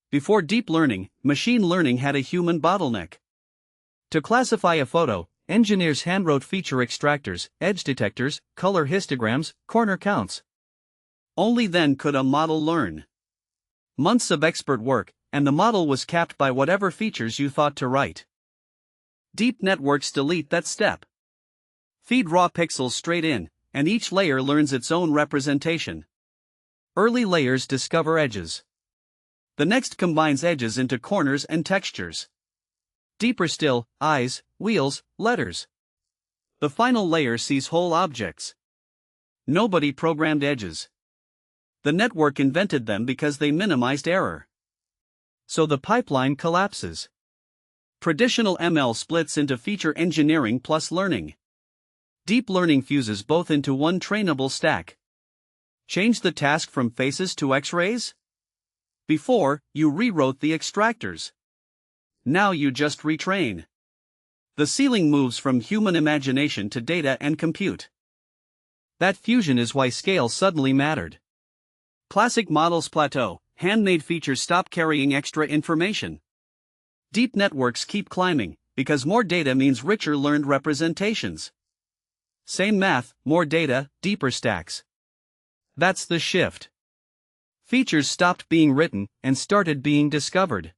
Before deep learning, machine learning had a human bottleneck. To classify a photo, engineers handwrote feature extractors, edge detectors, color histograms, corner counts. Only then could a model learn. Months of expert work, and the model was capped by whatever features you thought to write. Deep networks delete that step. Feed raw pixels straight in, and each layer learns its own representation. Early layers discover edges. The next combines edges into corners and textures. Deeper still, eyes, wheels, letters. The final layer sees whole objects. Nobody programmed edges. The network invented them because they minimized error. So the pipeline collapses. Traditional ML splits into feature engineering plus learning. Deep learning fuses both into one trainable stack. Change the task from faces to X-rays? Before, you rewrote the extractors. Now you just retrain. The ceiling moves from human imagination to data and compute. That fusion is why scale suddenly mattered. Classic models plateau, handmade features stop carrying extra information. Deep networks keep climbing, because more data means richer learned representations. Same math, more data, deeper stacks. That's the shift. Features stopped being written and started being discovered.